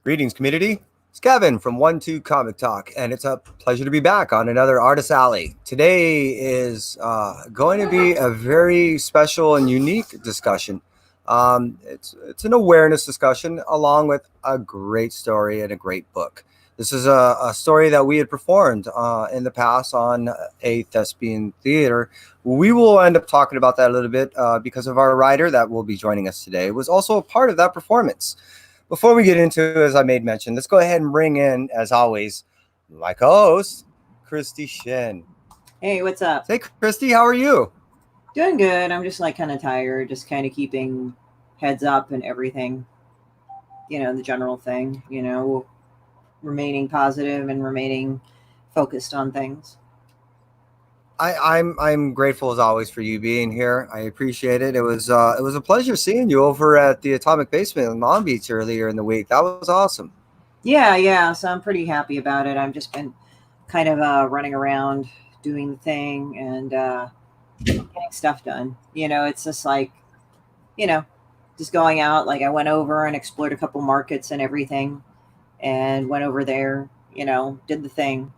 Greetings, community. It's Kevin from 1-2 Comic Talk, and it's a pleasure to be back on another Artist Alley. Today is going to be a very special and unique discussion. It's an awareness discussion along with a great story and a great book. This is a story that we had performed in the past on a thespian theater. We will end up talking about that a little bit because of our writer that will be joining us today was also a part of that performance. Before we get into it, as I made mention, let's go ahead and bring in, as always, my co-host, Christy Shin. Hey, what's up? Hey, Christy, how are you? Doing good. I'm just kind of tired, just kind of keeping heads up and everything. The general thing, remaining positive and remaining focused on things. I'm grateful as always for you being here. I appreciate it. It was a pleasure seeing you over at the Atomic Basement in Long Beach earlier in the week. That was awesome. Yeah. So I'm pretty happy about it. I've just been kind of running around doing the thing and getting stuff done. It's just like, just going out. Like I went over and explored a couple markets and everything, and went over there. Did the thing.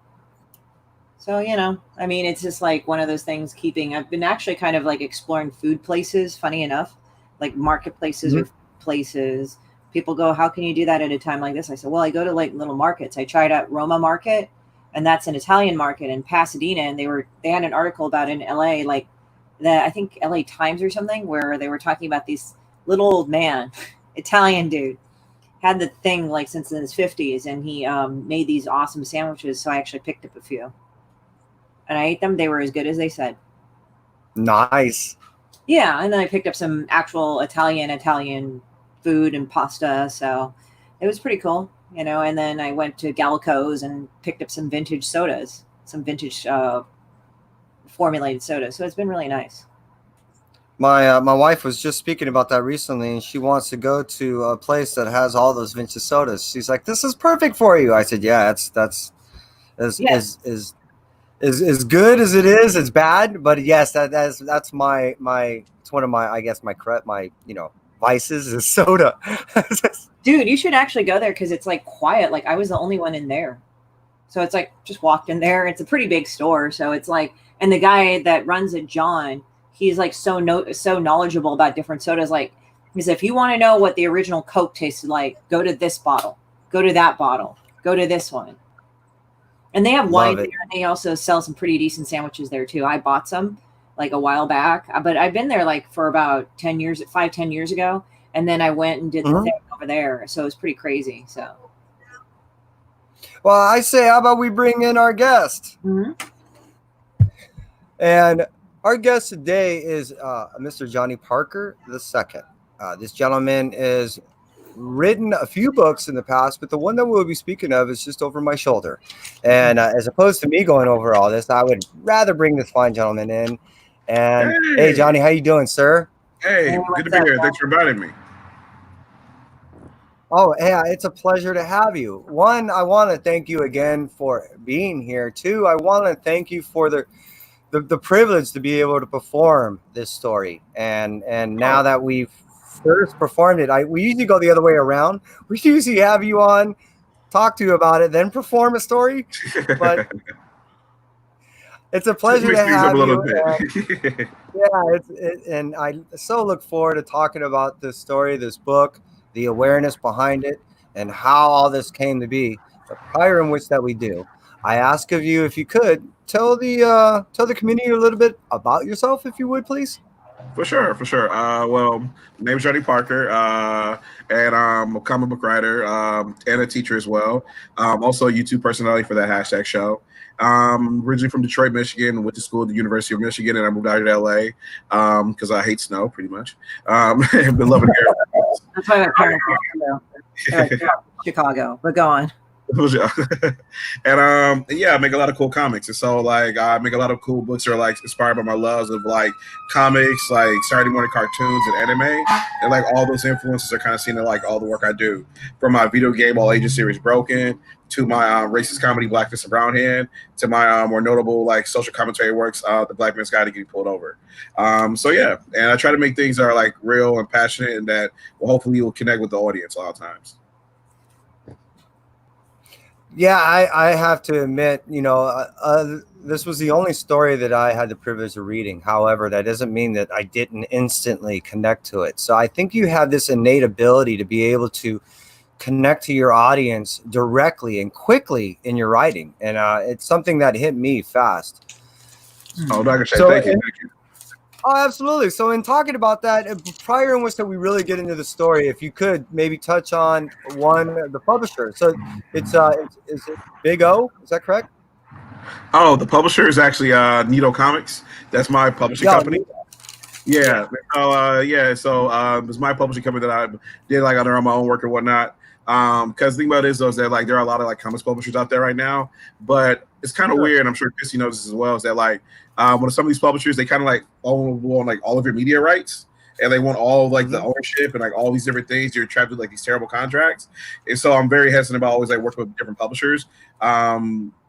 So, it's just like one of those things I've been actually kind of like exploring food places, funny enough, like marketplaces or places. People go, how can you do that at a time like this? I said, well, I go to like little markets. I tried out Roma Market, and that's an Italian market in Pasadena. And they had an article about it in LA, like I think LA Times or something, where they were talking about this little old man, Italian dude, had the thing like since in his 50s, and he made these awesome sandwiches. So I actually picked up a few. And I ate them. They were as good as they said. Nice. Yeah, and then I picked up some actual Italian food and pasta, so it was pretty cool, And then I went to Gallico's and picked up some vintage sodas, some vintage formulated sodas. So it's been really nice. My wife was just speaking about that recently, and she wants to go to a place that has all those vintage sodas. She's like, "This is perfect for you." I said, "Yeah, that's as good as it is. It's bad, but yes, that's my it's one of my, I guess, my vices is soda." Dude, you should actually go there because it's like quiet. Like I was the only one in there, so it's like just walked in there. It's a pretty big store, so it's like, and the guy that runs it, John, he's like so knowledgeable about different sodas. Like he said, if you want to know what the original Coke tasted like, go to this bottle, go to that bottle, go to this one. And they have wine there, and they also sell some pretty decent sandwiches there too. I bought some like a while back, but I've been there like for about 10 years ago. And then I went and did the thing over there. So it was pretty crazy. So. Well, I say, how about we bring in our guest? Mm-hmm. And our guest today is Mr. Johnny Parker II. This gentleman is written a few books in the past, but the one that we'll be speaking of is just over my shoulder. And as opposed to me going over all this, I would rather bring this fine gentleman in. And hey Johnny, how you doing, sir? Hey, good to be here. Thanks for inviting me. Oh, yeah, it's a pleasure to have you. One, I want to thank you again for being here. Two, I want to thank you for the privilege to be able to perform this story. And now that we've first performed it, we usually go the other way around. We usually have you on, talk to you about it, then perform a story. But it's a pleasure to have you. And I so look forward to talking about this story, this book, the awareness behind it, and how all this came to be. But prior in which that we do, I ask of you, if you could tell the community a little bit about yourself, if you would, please. For sure. Well, my name is Johnny Parker, and I'm a comic book writer and a teacher as well. Also a YouTube personality for that hashtag show. Originally from Detroit, Michigan, went to school at the University of Michigan, and I moved out to LA because I hate snow, pretty much. And been loving it. That's why my parents Chicago, but go on. And I make a lot of cool comics, and so like I make a lot of cool books that are like inspired by my loves of like comics, like Saturday morning cartoons and anime, and like all those influences are kind of seen in like all the work I do, from my video game all ages series Broken to my racist comedy Black Fist and Brown Hand to my more notable like social commentary works, The Black Man's Guide to Getting Pulled Over. And I try to make things that are like real and passionate and that will hopefully will connect with the audience a lot of times. Yeah, I have to admit, this was the only story that I had the privilege of reading. However, that doesn't mean that I didn't instantly connect to it. So I think you have this innate ability to be able to connect to your audience directly and quickly in your writing. And it's something that hit me fast. Oh, Dr. Shay, So, thank you. Thank you. oh, absolutely. So, in talking about that, prior in which that we really get into the story, if you could maybe touch on the publisher. So, is it Big O? Is that correct? Oh, the publisher is actually Nito Comics. That's my publishing Yeah. company. Yeah. It's my publishing company that I did like under my own work and whatnot. Because the thing about it is though, is that like there are a lot of like comics publishers out there right now, but it's kind of Sure. weird. I'm sure Chrissy knows this as well. Is that like when some of these publishers they kind of like own like all of your media rights, and they want all of, like the ownership and like all these different things. You're trapped with like these terrible contracts, and so I'm very hesitant about always like working with different publishers.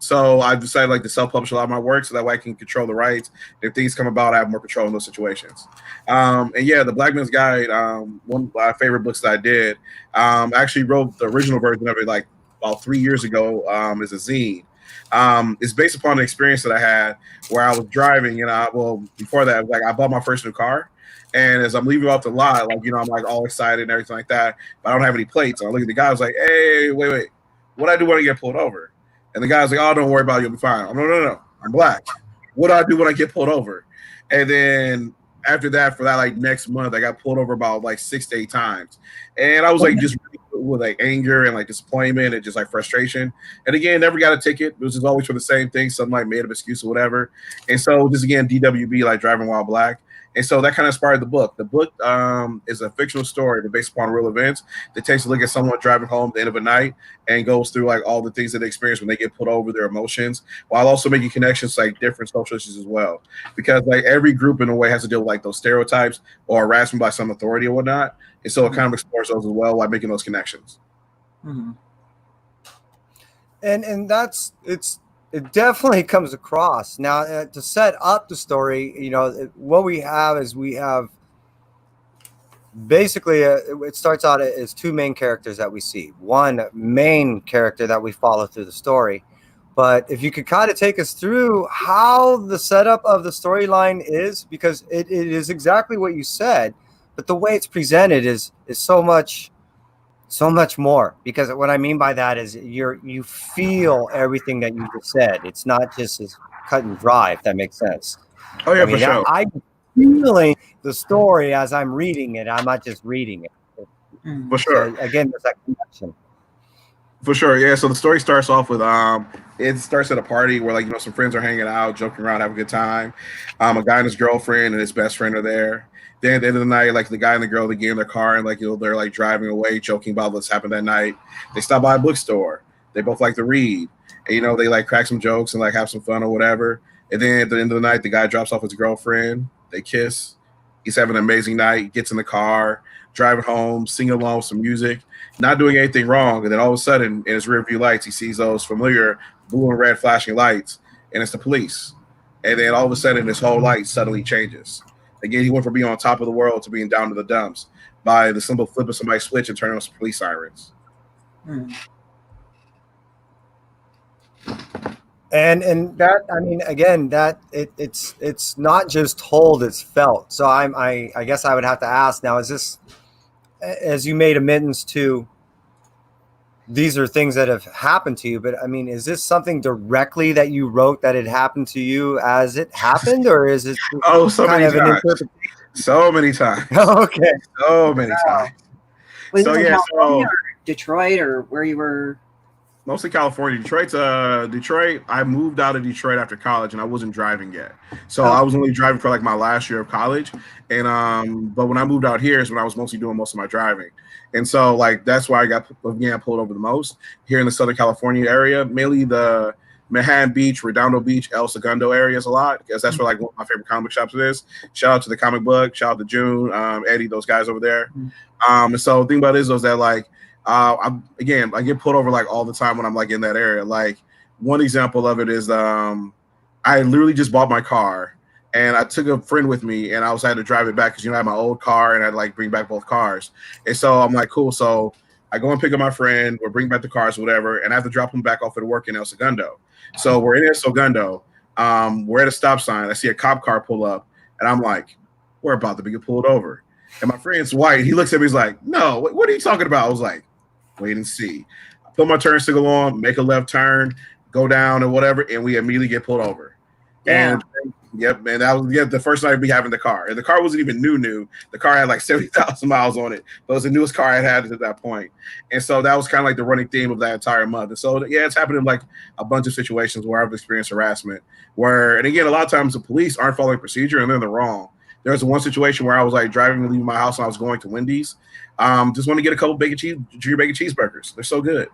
So I've decided like to self-publish a lot of my work so that way I can control the rights. If things come about, I have more control in those situations. And yeah, the Black Man's Guide, one of my favorite books that I did. I actually wrote the original version of it like about 3 years ago as a zine. It's based upon an experience that I had where I was driving and before that, like I bought my first new car. And as I'm leaving off the lot, like, I'm like all excited and everything like that, but I don't have any plates. And I look at the guy, I was like, hey, wait, what do I do when I get pulled over? And the guy's like, oh, don't worry about it, you'll be fine. I'm, no, I'm black. What do I do when I get pulled over? And then after that, for that like next month, I got pulled over about like 6 to 8 times. And I was like just with like anger and like disappointment and just like frustration. And again, never got a ticket. It was just always for the same thing. Some like made up excuse or whatever. And so just again, DWB, like driving while black. And so that kind of inspired the book. The book is a fictional story but based upon real events that takes a look at someone driving home at the end of a night and goes through like all the things that they experience when they get pulled over, their emotions, while also making connections to like different social issues as well. Because like every group in a way has to deal with like those stereotypes or harassment by some authority or whatnot. And so it kind of explores those as well while making those connections. Mm-hmm. And it definitely comes across. Now, to set up the story, what we have is basically it starts out as 2 main characters that we see. One main character that we follow through the story. But if you could kind of take us through how the setup of the storyline is, because it is exactly what you said, but the way it's presented is so much more. Because what I mean by that is you feel everything that you just said. It's not just as cut and dry, if that makes sense. Oh yeah, for sure. I'm feeling the story as I'm reading it. I'm not just reading it. For sure. So again, there's that connection. For sure, yeah. So the story starts off with it starts at a party where like some friends are hanging out, joking around, having a good time. A guy and his girlfriend and his best friend are there. Then at the end of the night, like the guy and the girl, they get in their car and like they're like driving away, joking about what's happened that night. They stop by a bookstore. They both like to read, and they like crack some jokes and like have some fun or whatever. And then at the end of the night, the guy drops off his girlfriend. They kiss. He's having an amazing night. Gets in the car, driving home, singing along with some music, not doing anything wrong. And then all of a sudden, in his rear view lights, he sees those familiar blue and red flashing lights, and it's the police. And then all of a sudden, his whole light suddenly changes. Again, he went from being on top of the world to being down to the dumps by the simple flip of somebody's switch and turning on some police sirens. And that, I mean, again, that it's not just told, it's felt. So I guess I would have to ask now, is this, as you made admittance to, these are things that have happened to you, but I mean, is this something directly that you wrote that had happened to you as it happened, or is it so many times? So many times. Okay. So many times. Was it California or Detroit or where you were? Mostly California. Detroit. I moved out of Detroit after college, and I wasn't driving yet. So I was only driving for like my last year of college. And but when I moved out here is when I was mostly doing most of my driving. And so like that's why I got pulled over the most here in the Southern California area, mainly the Manhattan Beach, Redondo Beach, El Segundo areas a lot, because that's where like one of my favorite comic shops is. Shout out to the Comic Book, shout out to June, Eddie, those guys over there. And so the thing about it is that like I get pulled over like all the time when I'm like in that area. Like one example of it is I literally just bought my car and I took a friend with me and I had to drive it back because I had my old car and I had to like bring back both cars. And so I'm like, cool. So I go and pick up my friend, or bring back the cars, whatever, and I have to drop him back off at work in El Segundo. So we're in El Segundo. We're at a stop sign. I see a cop car pull up, and I'm like, we're about to be pulled over. And my friend's white. He looks at me. He's like, no, what are you talking about? I was like, wait and see. I put my turn signal on, make a left turn, go down or whatever, and we immediately get pulled over. Yeah. And yep, man, that was the first night we having the car. And the car wasn't even new. The car had like 70,000 miles on it. But it was the newest car I had at that point. And so that was kind of like the running theme of that entire month. And so, yeah, it's happened in like a bunch of situations where I've experienced harassment. And again, a lot of times the police aren't following procedure and they're in the wrong. There was one situation where I was like driving and leaving my house and I was going to Wendy's. Just want to get a couple junior bacon cheeseburgers. They're so good.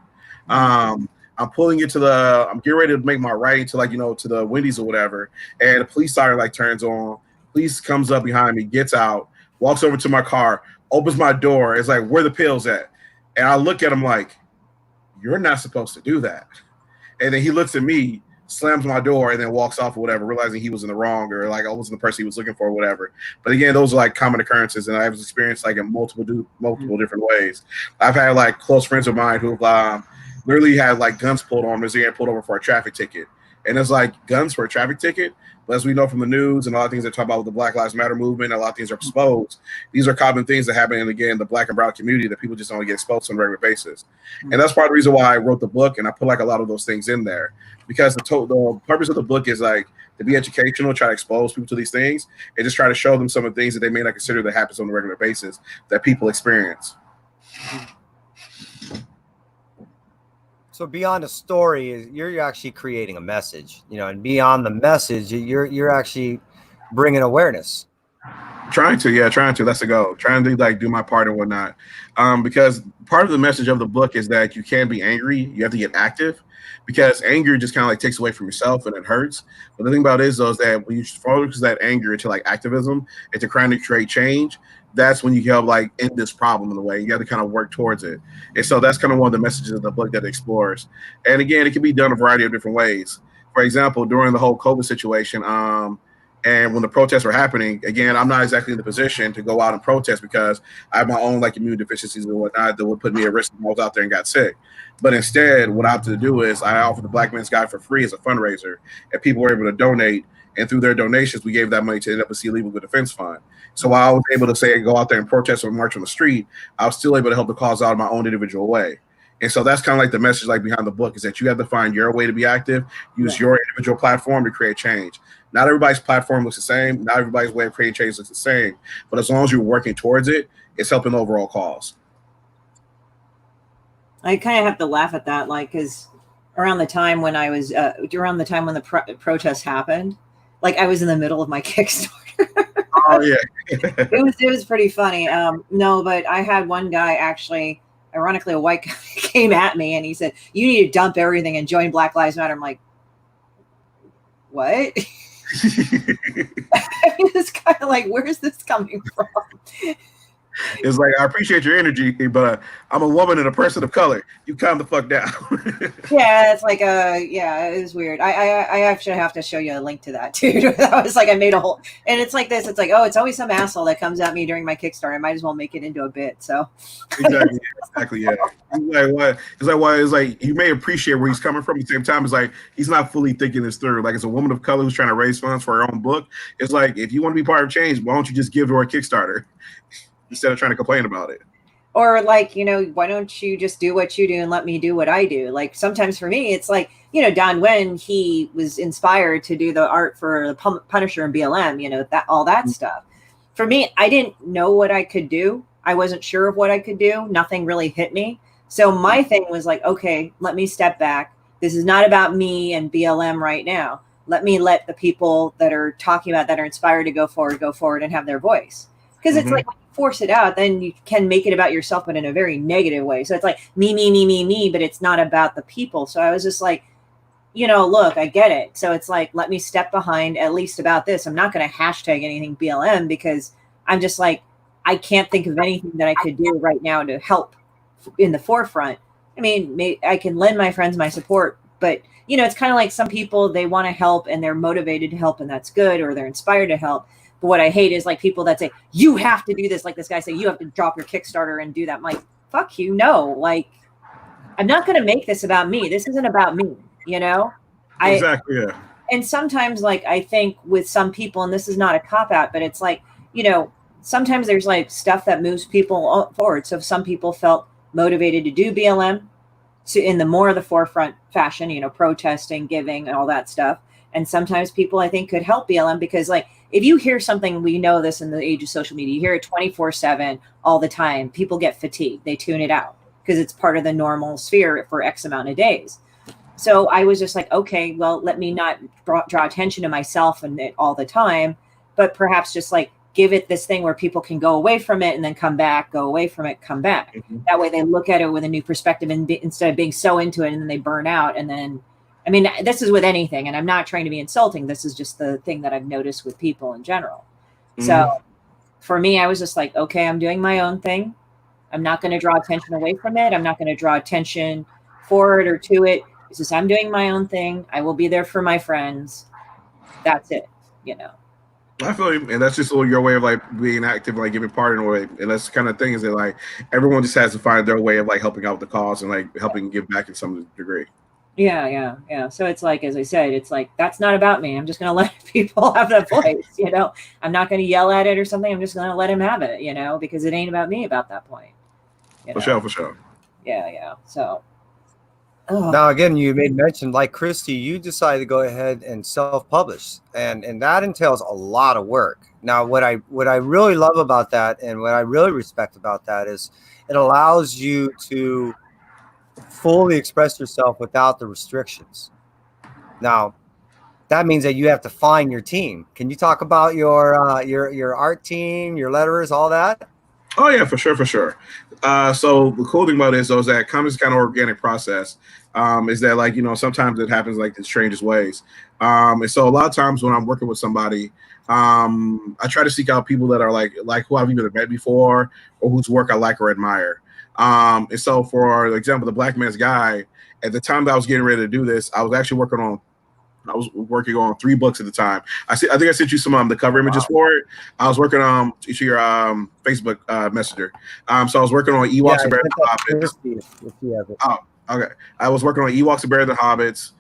I'm pulling it I'm getting ready to make my right into to the Wendy's or whatever. And the police siren like turns on. Police comes up behind me, gets out, walks over to my car, opens my door. It's like, where the pills at? And I look at him like, you're not supposed to do that. And then he looks at me, slams my door, and then walks off or whatever, realizing he was in the wrong or like I wasn't the person he was looking for or whatever. But again, those are like common occurrences, and I've experienced like in multiple different ways. I've had like close friends of mine who literally had like guns pulled on them as they get pulled over for a traffic ticket. And it's like guns for a traffic ticket. But as we know from the news and a lot of things that talk about with the Black Lives Matter movement, a lot of things are exposed. These are common things that happen in, again, the Black and brown community that people just don't get exposed on a regular basis. And that's part of the reason why I wrote the book, and I put like a lot of those things in there. Because the purpose of the book is like to be educational, try to expose people to these things, and just try to show them some of the things that they may not consider that happens on a regular basis that people experience. So beyond the story, you're actually creating a message, and beyond the message, you're actually bringing awareness. Trying to. That's the goal. Trying to like do my part and whatnot. Because part of the message of the book is that you can be angry. You have to get active, because anger just kind of like takes away from yourself and it hurts. But the thing about it is though, is that when you focus that anger into like activism, into trying to create change, that's when you help like end this problem in a way. You have to kind of work towards it. And so that's kind of one of the messages of the book that it explores. And again, it can be done a variety of different ways. For example, during the whole COVID situation, and when the protests were happening, again, I'm not exactly in the position to go out and protest because I have my own like immune deficiencies and whatnot that would put me at risk if I was out there and got sick. But instead, what I opted to do is I offered the Black Men's Guide for free as a fundraiser, and people were able to donate. And through their donations, we gave that money to the NFLC Legal Good Defense Fund. So while I was able to say go out there and protest or march on the street, I was still able to help the cause out in my own individual way. And so that's kind of like the message like behind the book is that you have to find your way to be active, use your individual platform to create change. Not everybody's platform looks the same. Not everybody's way of creating change looks the same. But as long as you're working towards it, it's helping the overall cause. I kind of have to laugh at that, like, because around the time when I was, around the time when the protests happened, like I was in the middle of my Kickstarter. Oh yeah, it was pretty funny. No, but I had one guy actually, ironically, a white guy came at me and he said, "You need to dump everything and join Black Lives Matter." I'm like, what? It's kind of like, where's this coming from? It's like, I appreciate your energy, but I'm a woman and a person of color. You calm the fuck down. Yeah, it's like yeah, it was weird. I actually have to show you a link to that too. I was like, I made a whole, and it's like this. It's like, oh, it's always some asshole that comes at me during my Kickstarter. I might as well make it into a bit. So exactly, yeah. It's like you may appreciate where he's coming from. At the same time, it's like he's not fully thinking this through. Like, as a woman of color who's trying to raise funds for her own book, it's like, if you want to be part of change, why don't you just give to our Kickstarter instead of trying to complain about it? Or like, why don't you just do what you do and let me do what I do? Like, sometimes for me, it's like, Don Wen, he was inspired to do the art for the Punisher and BLM, that all that stuff. For me, I didn't know what I could do. I wasn't sure of what I could do. Nothing really hit me. So my thing was like, okay, let me step back. This is not about me and BLM right now. Let the people that are talking about that are inspired to go forward and have their voice. Because it's like, when you force it out, then you can make it about yourself, but in a very negative way. So it's like me, but it's not about the people. So I was just like, look, I get it. So it's like, let me step behind at least about this. I'm not going to hashtag anything BLM because I'm just like, I can't think of anything that I could do right now to help in the forefront. I mean, I can lend my friends my support, but it's kind of like some people, they want to help and they're motivated to help, and that's good, or they're inspired to help. But what I hate is like people that say, you have to do this. Like this guy say, you have to drop your Kickstarter and do that. I'm like, fuck you. No, like, I'm not going to make this about me. This isn't about me, you know? Exactly. Yeah. And sometimes, like, I think with some people, and this is not a cop out, but it's like, you know, sometimes there's like stuff that moves people forward. So if some people felt motivated to do BLM in the more of the forefront fashion, you know, protesting, giving, and all that stuff. And sometimes people, I think, could help BLM because, like, if you hear something, we know this in the age of social media, you hear it 24/7 all the time. People get fatigued. They tune it out because it's part of the normal sphere for X amount of days. So I was just like, okay, well, let me not draw attention to myself and it all the time, but perhaps just like give it this thing where people can go away from it and then come back, go away from it, come back. Mm-hmm. That way they look at it with a new perspective and instead of being so into it and then they burn out. And then, I mean, this is with anything, and I'm not trying to be insulting. This is just the thing that I've noticed with people in general. Mm-hmm. So for me, I was just like, okay, I'm doing my own thing. I'm not going to draw attention away from it. I'm not going to draw attention forward or to it. It's just I'm doing my own thing. I will be there for my friends. That's it, you know. I feel you, and that's just your way of like being active, like giving part in a way. And that's the kind of thing is that like everyone just has to find their way of like helping out the cause and like helping give back in some degree. Yeah. So it's like, as I said, it's like that's not about me. I'm just gonna let people have that voice, you know. I'm not gonna yell at it or something. I'm just gonna let him have it, you know, because it ain't about me about that point. For sure. Yeah. So. Now, again, you made mention, like Christy, you decided to go ahead and self-publish, and that entails a lot of work. Now, what I really love about that, and what I really respect about that, is it allows you to fully express yourself without the restrictions. Now, that means that you have to find your team. Can you talk about your art team, your letterers, all that? Oh yeah, for sure. So the cool thing about it is that comics kind of organic process. Is that like, you know, sometimes it happens like in strangest ways. And so a lot of times when I'm working with somebody, I try to seek out people that are like who I've either met before or whose work I like or admire. And so for example, the Black Man's Guide, at the time that I was getting ready to do this, I was actually working on 3 books at the time. I think I sent you some the cover images for it. I was working on your Facebook Messenger. So I was working on Ewoks and Bear the Hobbits. Oh, okay. I was working on Ewoks and Bear the Hobbits,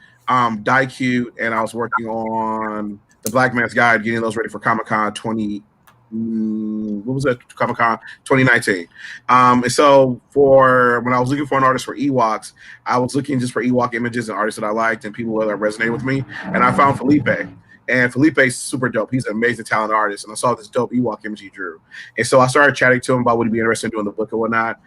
Die Cute, and I was working on the Black Man's Guide, getting those ready for Comic-Con 2019. And so for when I was looking for an artist for Ewoks, I was looking just for Ewok images and artists that I liked and people that resonated with me. And I found Felipe. And Felipe's super dope. He's an amazing, talented artist. And I saw this dope Ewok image he drew. And so I started chatting to him about would he be interested in doing the book or whatnot.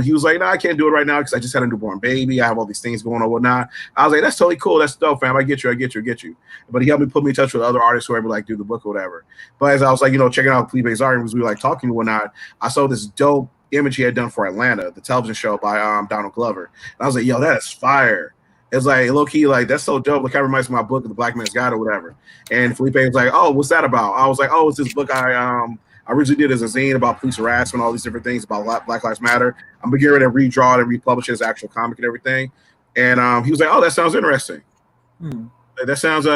He was like, no, I can't do it right now because I just had a newborn baby. I have all these things going on and whatnot. I was like, that's totally cool. That's dope, fam. I get you. But he helped me put me in touch with other artists who ever like do the book or whatever. But as I was like, you know, checking out Felipe's art, as we were like talking and whatnot, I saw this dope image he had done for Atlanta, the television show by Donald Glover. And I was like, yo, that is fire. It's like low key, like that's so dope. Like, kind of reminds me of my book, The Black Man's Guide or whatever. And Felipe was like, "Oh, what's that about?" I was like, "Oh, it's this book I originally did as a zine about police harassment, all these different things about Black Lives Matter. I'm getting ready to redraw it and republish it as an actual comic and everything." And he was like, "Oh, that sounds interesting. That sounds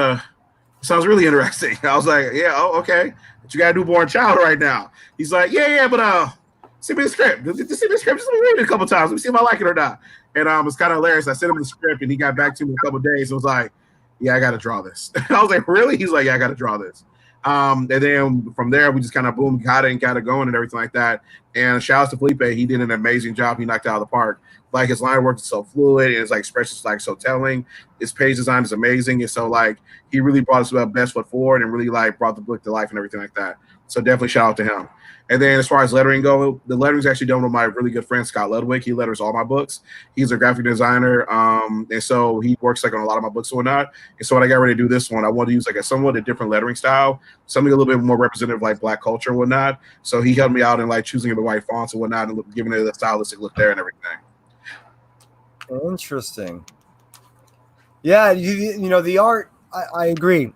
really interesting." I was like, "Yeah, oh, okay. But you got a newborn child right now." He's like, "Yeah, but send me the script. Just send me the script. Just let me read it a couple times. Let me see if I like it or not." And it's kind of hilarious. I sent him the script, and he got back to me in a couple of days. It was like, "Yeah, I got to draw this." I was like, "Really?" He's like, "Yeah, I got to draw this." And then from there, we just kind of boom, got it and got it going and everything like that. And shout out to Felipe. He did an amazing job. He knocked it out of the park. Like, his line work is so fluid, and his like expressions like so telling. His page design is amazing. And so like he really brought his best foot forward and really like brought the book to life and everything like that. So definitely shout out to him. And then as far as lettering go, the lettering is actually done with my really good friend Scott Ludwig. He letters all my books. He's a graphic designer, and so he works like on a lot of my books and whatnot. And so when I got ready to do this one, I wanted to use like a somewhat different lettering style, something a little bit more representative like Black culture and whatnot. So he helped me out in like choosing the right fonts and whatnot and giving it a stylistic look there and everything. Interesting. Yeah, you know the art. I agree.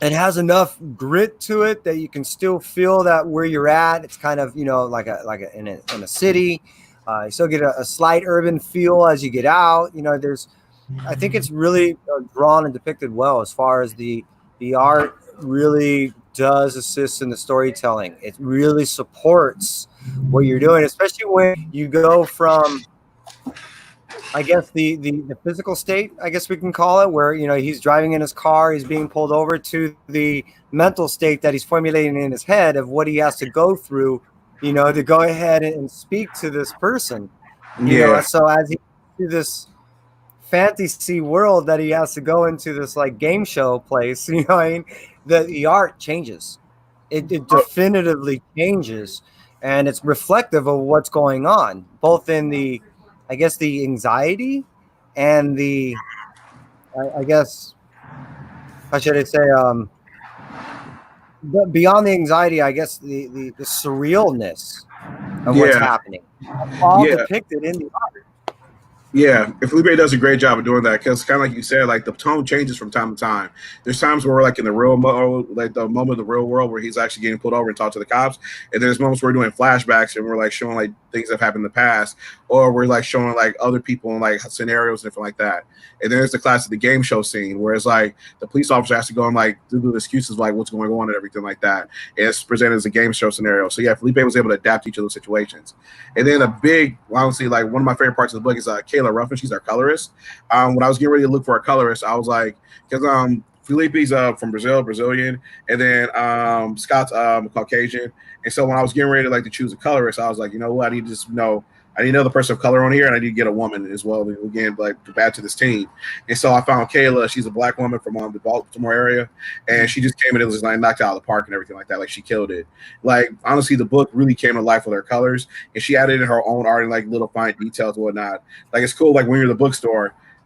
It has enough grit to it that you can still feel that where you're at. It's kind of, you know, like in a city. You still get a slight urban feel as you get out. You know, I think it's really drawn and depicted well as far as the art really does assist in the storytelling. It really supports what you're doing, especially when you go from, I guess, the physical state, I guess we can call it, where, you know, he's driving in his car, he's being pulled over, to the mental state that he's formulating in his head of what he has to go through, you know, to go ahead and speak to this person. You know, so as he to this fantasy world that he has to go into, this like game show place, you know what I mean? The art changes. It definitively changes, and it's reflective of what's going on, both in the, I guess, the anxiety and the, I guess, how should I say, but beyond the anxiety, I guess the surrealness of what's happening, all depicted in the art. Yeah, and Felipe does a great job of doing that, because kind of like you said, like the tone changes from time to time. There's times where we're like in the real like the moment of the real world where he's actually getting pulled over and talked to the cops, and there's moments where we're doing flashbacks and we're like showing like things that have happened in the past, or we're like showing like other people in like scenarios and different like that. And then there's the classic the game show scene where it's like the police officer has to go and like do the excuses like what's going on and everything like that. And it's presented as a game show scenario. So yeah, Felipe was able to adapt to each of those situations. And then a big, honestly, like one of my favorite parts of the book is Kayla Ruffin. She's our colorist. When I was getting ready to look for a colorist, I was like, because Felipe's from Brazilian, and then Scott's Caucasian. And so when I was getting ready to like to choose a colorist, I was like, you know what, I need to just I need another person of color on here, and I need to get a woman as well. Again, like to add to this team. And so I found Kayla. She's a black woman from the Baltimore area, and she just came in. It was like knocked out of the park and everything like that. Like she killed it. Like honestly, the book really came to life with her colors, and she added in her own art and like little fine details and whatnot. Like it's cool. Like when you're in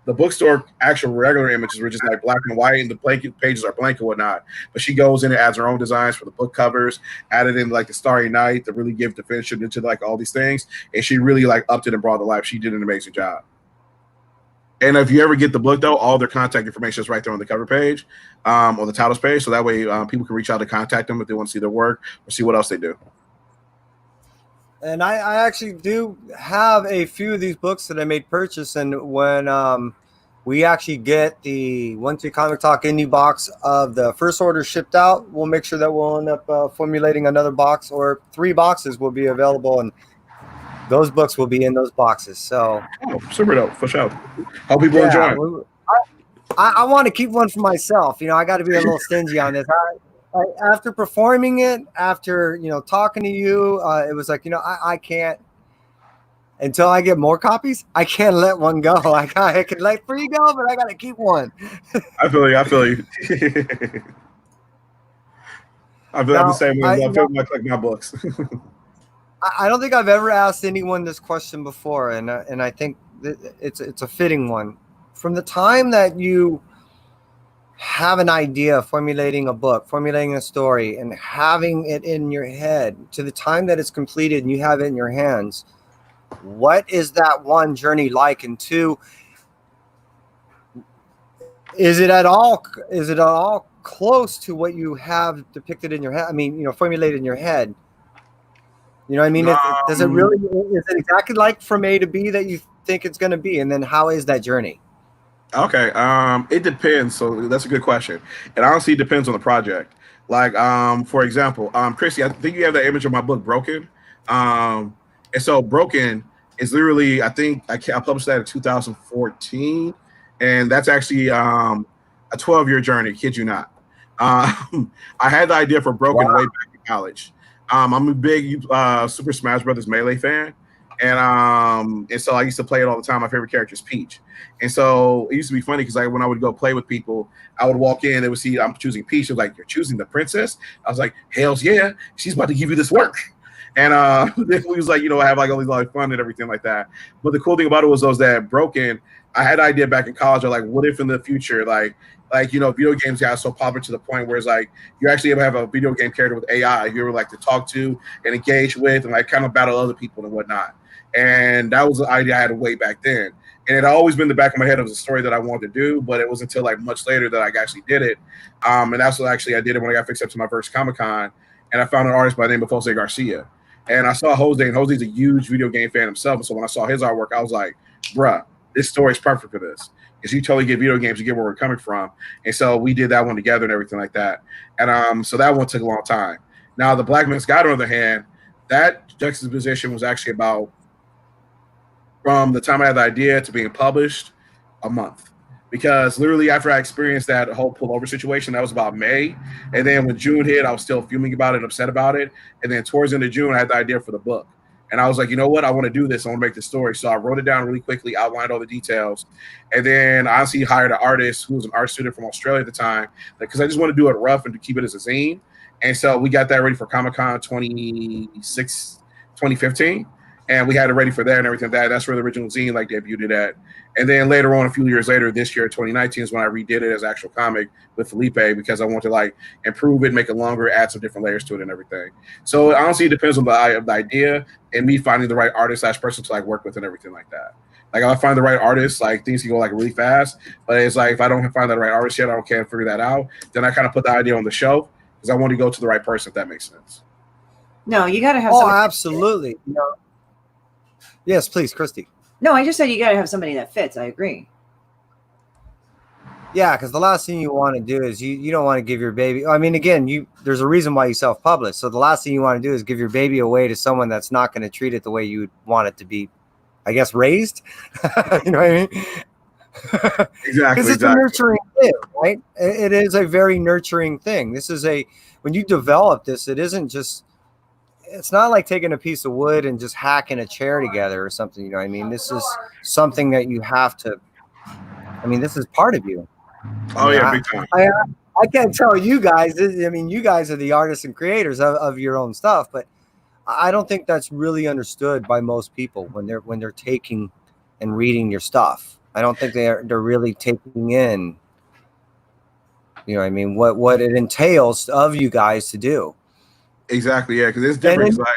the bookstore actual regular images were just like black and white, and the blanket pages are blank and whatnot. But she goes in and adds her own designs for the book covers, added in like the Starry Night to really give definition into like all these things, and she really like upped it and brought it to life. She did an amazing job. And if you ever get the book though, all their contact information is right there on the cover page, on the titles page, so that way people can reach out to contact them if they want to see their work or see what else they do. And I actually do have a few of these books that I made purchase, and when we actually get the 1-2 Comic Talk indie box of the first order shipped out, we'll make sure that we'll end up formulating another box, or 3 boxes will be available, and those books will be in those boxes. So super dope, for sure. Hope people enjoy. I want to keep one for myself. You know, I got to be a little stingy on this. After performing it, after, you know, talking to you, it was like, you know, I can't, until I get more copies, I can't let one go. I can let 3 go, but I got to keep one. I feel you. I feel the same way. I feel like my books. I don't think I've ever asked anyone this question before, and I think it's a fitting one. From the time that you have an idea, formulating a book, formulating a story, and having it in your head, to the time that it's completed and you have it in your hands, what is that one journey like? And 2, is it at all close to what you have depicted in your head? I mean, you know, formulated in your head. You know what I mean? Does it really, is it exactly like from A to B that you think it's going to be? And then how is that journey? Okay. It depends. So that's a good question. And honestly, it depends on the project. Like, for example, Christy, I think you have that image of my book, Broken. And so Broken is literally, I think I published that in 2014. And that's actually a 12-year journey, kid you not. I had the idea for Broken way back in college. I'm a big Super Smash Brothers Melee fan. And so I used to play it all the time. My favorite character is Peach. And so it used to be funny because when I would go play with people, I would walk in, they would see I'm choosing Peach. It was like, you're choosing the princess? I was like, hells yeah, she's about to give you this work. And then we was like, you know, I have like all these like fun and everything like that. But the cool thing about it was that Broken, I had an idea back in college of like, what if in the future, like, you know, video games got so popular to the point where it's like you actually able to have a video game character with AI you ever like to talk to and engage with and like kind of battle other people and whatnot. And that was the idea I had way back then. And it had always been in the back of my head. It was a story that I wanted to do, but it was until like much later that I actually did it. And that's what actually I did it when I got fixed up to my first Comic-Con. And I found an artist by the name of Jose Garcia. And I saw Jose, and Jose's a huge video game fan himself. And so when I saw his artwork, I was like, bruh, this story is perfect for this. Because you totally get video games, you get where we're coming from. And so we did that one together and everything like that. And so that one took a long time. Now, the Black Man's Guide, on the other hand, that juxtaposition was actually about, from the time I had the idea to being published, a month. Because literally after I experienced that whole pullover situation, that was about May. And then when June hit, I was still fuming about it and upset about it. And then towards the end of June, I had the idea for the book. And I was like, you know what? I want to do this. I want to make this story. So I wrote it down really quickly, outlined all the details. And then I honestly hired an artist who was an art student from Australia at the time, because I just want to do it rough and to keep it as a zine. And so we got that ready for Comic-Con 2015. And we had it ready for that and everything like that. That's where the original zine like debuted at. And then later on, a few years later, this year, 2019, is when I redid it as an actual comic with Felipe, because I want to like improve it, make it longer, add some different layers to it and everything. So honestly, it depends on the idea and me finding the right artist / person to like work with and everything like that. Like if I find the right artist, like things can go like really fast. But it's like if I don't find the right artist yet, I can't figure that out. Then I kind of put the idea on the shelf because I want to go to the right person, if that makes sense. No, you got to have. Oh, absolutely. No. Yes, please, Christy. No, I just said you got to have somebody that fits. I agree. Yeah, because the last thing you want to do is you don't want to give your baby. I mean, again, there's a reason why you self-publish. So the last thing you want to do is give your baby away to someone that's not going to treat it the way you would want it to be, I guess, raised. You know what I mean? Exactly. Because it's a nurturing thing, right? It is a very nurturing thing. When you develop this, it isn't just. It's not like taking a piece of wood and just hacking a chair together or something. You know what I mean? This is something that you have to. I mean, this is part of you. Oh yeah, big time. I can't tell you guys. I mean, you guys are the artists and creators of your own stuff, but I don't think that's really understood by most people when they're taking and reading your stuff. I don't think they're really taking in. You know what I mean? What it entails of you guys to do. Exactly, yeah, because it's different. Like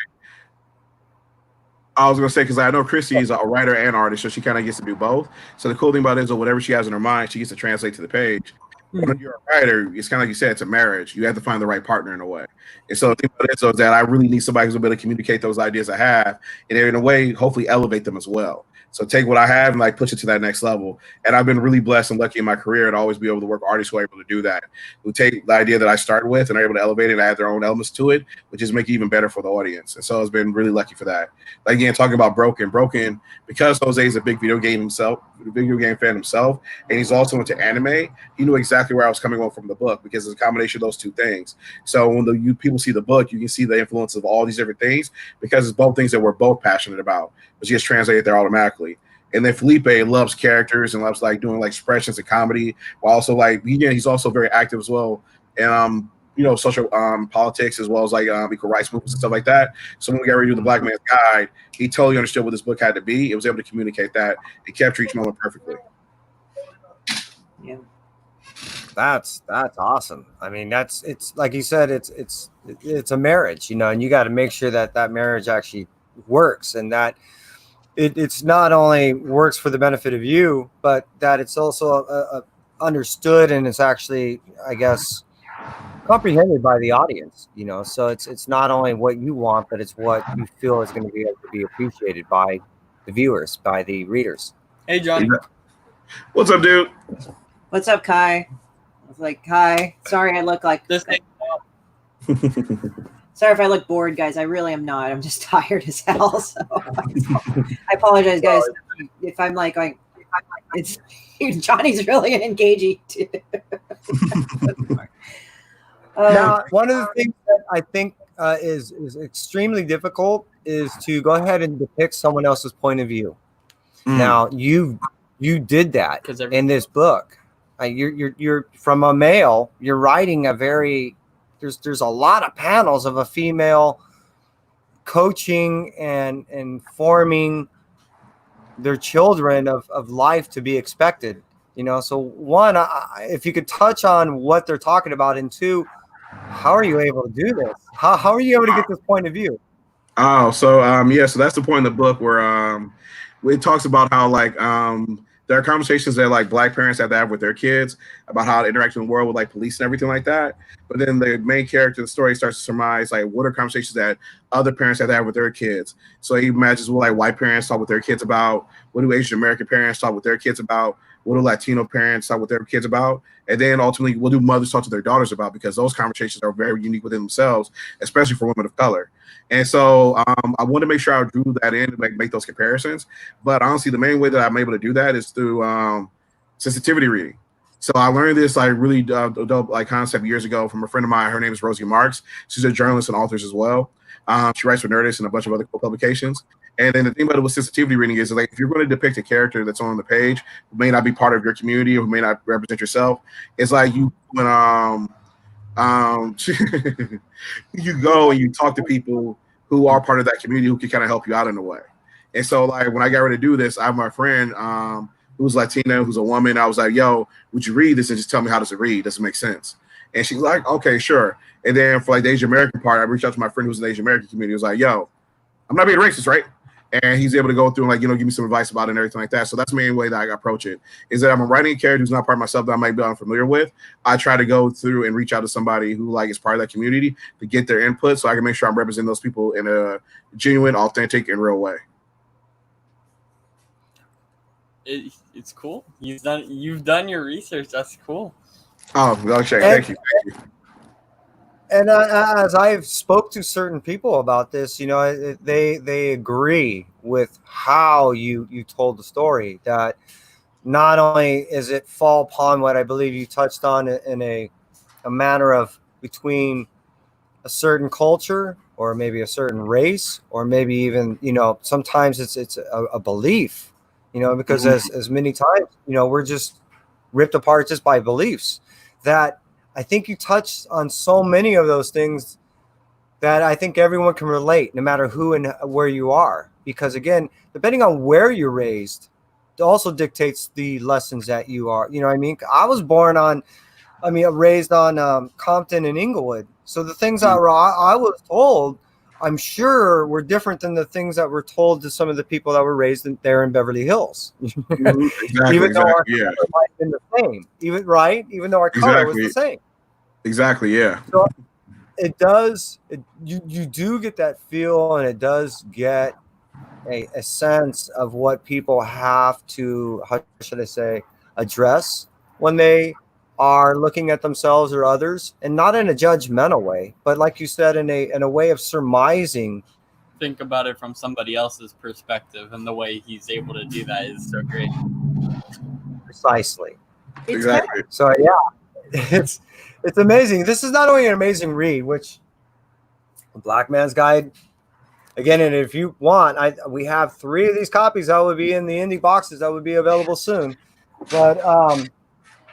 I was gonna say, because I know Christy is a writer and artist, so she kind of gets to do both. So the cool thing about it is, whatever she has in her mind, she gets to translate to the page. When you're a writer, it's kind of like you said, it's a marriage. You have to find the right partner in a way. And so the thing about it is that I really need somebody who's able to communicate those ideas I have, and in a way, hopefully elevate them as well. So take what I have and like push it to that next level. And I've been really blessed and lucky in my career to always be able to work with artists who are able to do that, who take the idea that I started with and are able to elevate it and add their own elements to it, which is make it even better for the audience. And so I've been really lucky for that. Like again, talking about Broken, because Jose is a big video game fan himself, and he's also into anime, he knew exactly where I was coming on from the book, because it's a combination of those two things. So when people see the book, you can see the influence of all these different things, because it's both things that we're both passionate about, but just translate it there automatically. And then Felipe loves characters and loves like doing like expressions and comedy, while also like he's also very active as well, and social politics, as well as like equal rights movements and stuff like that. So when we got ready to do the Black Man's Guide, he totally understood what this book had to be. It was able to communicate that. It captured each moment perfectly. Yeah, that's awesome. I mean, it's like you said, it's a marriage, and you got to make sure that marriage actually works, and that it's not only works for the benefit of you, but that it's also understood, and it's actually, I guess, comprehended by the audience. So it's not only what you want, but it's what you feel is going to be able to be appreciated by the viewers, by the readers. Hey, Johnny. What's up, dude? what's up, Kai? I was like, Kai, sorry I look like This thing. Sorry if I look bored, guys. I really am not. I'm just tired as hell. So I apologize, guys. If I'm like going, it's Johnny's really engaging too. Now, one of the things that I think is extremely difficult is to go ahead and depict someone else's point of view. Now, you did that in this book. You're from a male. You're writing a very there's a lot of panels of a female coaching and forming their children of life to be expected. So one, if you could touch on what they're talking about, and two, how are you able to do this? How are you able to get this point of view? So that's the point in the book where it talks about how there are conversations that like Black parents have to have with their kids about how to interact in the world with like police and everything like that. But then the main character of the story starts to surmise like what are conversations that other parents have to have with their kids. So he imagines what like white parents talk with their kids about, what do Asian American parents talk with their kids about, what do Latino parents talk with their kids about, and then ultimately what do mothers talk to their daughters about, because those conversations are very unique within themselves, especially for women of color. And so I want to make sure I drew that in and make those comparisons. But honestly, the main way that I'm able to do that is through sensitivity reading. So I learned this like really dope like concept years ago from a friend of mine. Her name is Rosie Marks. She's a journalist and author as well. She writes for Nerdist and a bunch of other cool publications. And then the thing about it with sensitivity reading is like if you're going to depict a character that's on the page who may not be part of your community or who may not represent yourself, it's like you when you go and you talk to people who are part of that community who can kind of help you out in a way. And so like when I got ready to do this, I have my friend who's Latina, who's a woman. I was like, yo, would you read this and just tell me how does it read? Does it make sense? And she's like, okay, sure. And then for like the Asian American part, I reached out to my friend who's in the Asian American community. I was like, yo, I'm not being racist, right? And he's able to go through and like, you know, give me some advice about it and everything like that. So that's the main way that I approach it, is that I'm writing a character who's not part of myself that I might be unfamiliar with. I try to go through and reach out to somebody who like is part of that community to get their input so I can make sure I'm representing those people in a genuine, authentic, and real way. It's cool. You've done your research. That's cool. Oh, okay. Thank you. And as I've spoke to certain people about this, you know, they agree with how you told the story. That not only is it fall upon what I believe you touched on in a manner of between a certain culture or maybe a certain race or maybe even, you know, sometimes it's a belief, you know, because as many times, you know, we're just ripped apart just by beliefs. That I think you touched on so many of those things that I think everyone can relate, no matter who and where you are. Because again, depending on where you're raised, it also dictates the lessons that you are. You know what I mean? I was raised on Compton and Inglewood. So the things that I was told, I'm sure were different than the things that were told to some of the people that were raised there in Beverly Hills. Exactly, even though our yeah. color might have been the same, even though our color was the same. Exactly, yeah. So it does. You do get that feel, and it does get a sense of what people have to, how should I say, address when they are looking at themselves or others, and not in a judgmental way, but like you said, in a way of surmising. Think about it from somebody else's perspective, and the way he's able to do that is so great. Precisely. Exactly. So yeah, it's amazing. This is not only an amazing read, which Black Man's Guide. Again, and if you want, we have 3 of these copies that will be in the indie boxes that will be available soon. But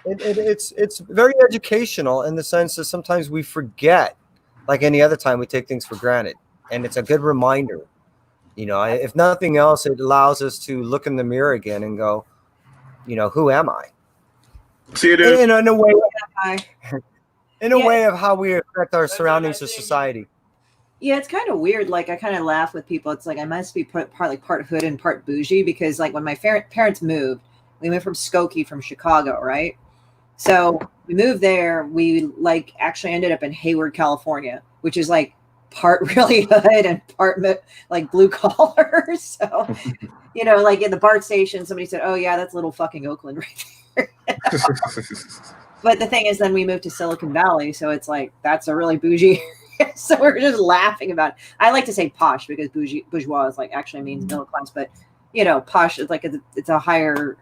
it's very educational in the sense that sometimes we forget, like any other time, we take things for granted, and it's a good reminder. You know, if nothing else, it allows us to look in the mirror again and go, you know, who am I? See you, dude. In a way, Yeah. way of how we affect our surroundings or society. Yeah, it's kind of weird. Like, I kind of laugh with people. It's like I must be part hood and part bougie, because like when my parents moved, we moved from Skokie, from Chicago, right? So we moved there. We like actually ended up in Hayward, California, which is like part really hood and part like blue collar. So, you know, like in the BART station, somebody said, "Oh yeah, that's little fucking Oakland right there." But the thing is, then we moved to Silicon Valley, so it's like that's a really bougie. So we're just laughing about it. I like to say posh because bourgeois is like actually means middle class, but you know, posh is like it's a higher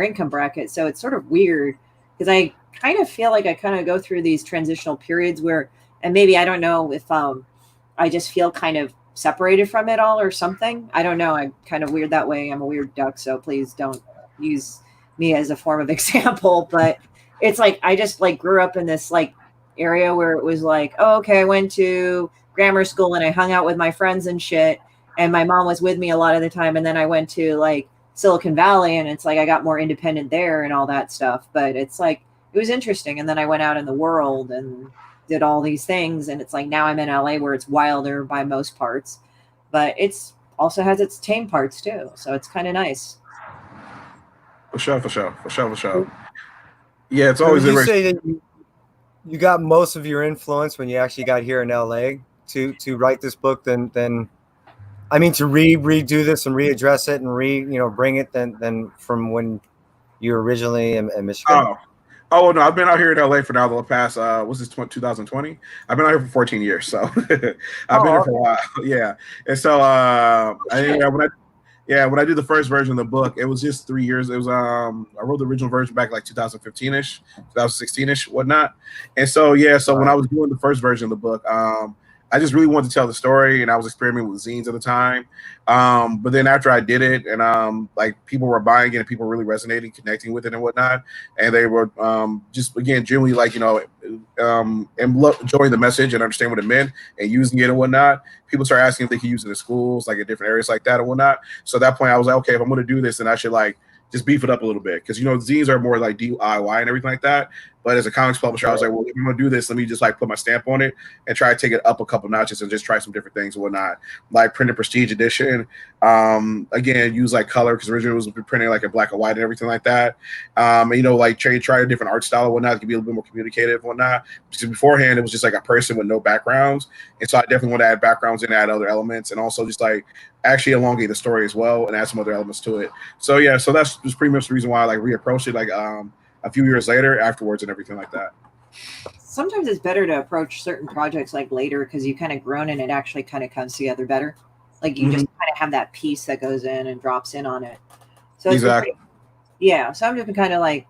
income bracket. So it's sort of weird because I kind of feel like I kind of go through these transitional periods where, and maybe I don't know if I just feel kind of separated from it all or something. I don't know. I'm kind of weird that way. I'm a weird duck, so please don't use me as a form of example. But it's like I just like grew up in this like area where it was like, oh, okay, I went to grammar school and I hung out with my friends and shit, and my mom was with me a lot of the time, and then I went to like Silicon Valley, and it's like I got more independent there and all that stuff. But it's like it was interesting, and then I went out in the world and did all these things, and it's like now I'm in LA where it's wilder by most parts, but it's also has its tame parts too, so it's kind of nice. For sure, for sure, for sure, for sure. Yeah, it's So always would you interesting. say that you got most of your influence when you actually got here in LA to write this book than I mean to redo this and readdress it and bring it than from when you were originally in Michigan? Oh, oh no, I've been out here in LA for now the past what's this 2020? I've been out here for 14 years, so I've been here Oh, for a while. Yeah, and so when I did the first version of the book, it was just 3 years. It was I wrote the original version back like 2015ish, 2016ish, whatnot. And so yeah, so when I was doing the first version of the book, I just really wanted to tell the story, and I was experimenting with zines at the time. But then after I did it, and like people were buying it, and people were really resonating, connecting with it, and whatnot, and they were just again genuinely like enjoying the message and understand what it meant and using it and whatnot. People started asking if they could use it in schools, like in different areas like that and whatnot. So at that point, I was like, okay, if I'm going to do this, then I should like just beef it up a little bit because zines are more like DIY and everything like that. But as a comics publisher, I was like, well, if I'm gonna do this, let me just like put my stamp on it and try to take it up a couple notches and just try some different things and whatnot. Like printed prestige edition. Again, use like color because originally it was printing like in black and white and everything like that. And like try a different art style and whatnot to be a little bit more communicative and whatnot. Because beforehand it was just like a person with no backgrounds. And so I definitely want to add backgrounds and add other elements and also just like actually elongate the story as well and add some other elements to it. So yeah, so that's just pretty much the reason why I like reapproached it like a few years later afterwards and everything like that. Sometimes it's better to approach certain projects like later because you kind of grown and it actually kind of comes together better. Like you just kind of have that piece that goes in and drops in on it. So exactly. Yeah. So I'm just kind of like,